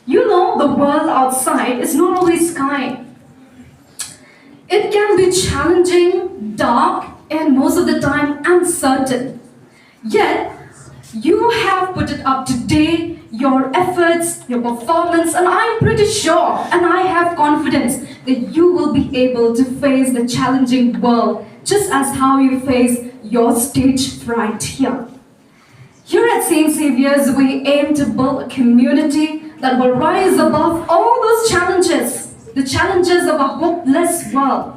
You know, the world outside is not always kind. It can be challenging, dark, and most of the time uncertain. Yet, you have put it up to date, your efforts, your performance, and I'm pretty sure, and I have confidence that you will be able to face the challenging world just as how you face your stage fright here. Here at St. Xavier's, we aim to build a community that will rise above all those challenges, the challenges of a hopeless world.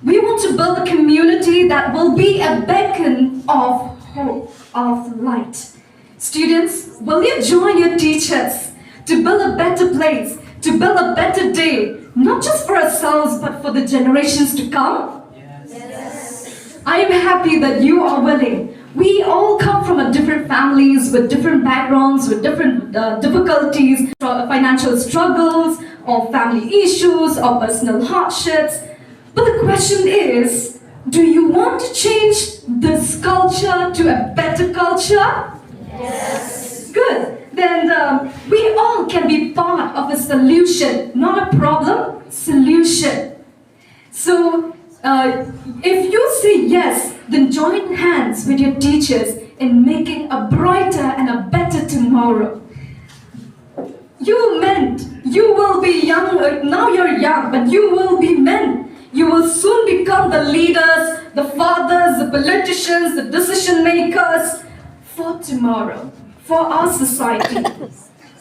We want to build a community that will be a beacon of hope, of light. Students, will you join your teachers to build a better place, to build a better day, not just for ourselves, but for the generations to come? Yes. I am happy that you are willing. We all come from different families, with different backgrounds, with different difficulties, financial struggles, or family issues, or personal hardships. But the question is, do you want to change this culture to a better culture? Yes. Good. Then we all can be part of a solution, not a problem, solution. So if you say yes, then join hands with your teachers in making a brighter and a better tomorrow. You men, you will be young, now you're young, but you will be men. You will soon become the leaders, the fathers, the politicians, the decision makers for tomorrow, for our society.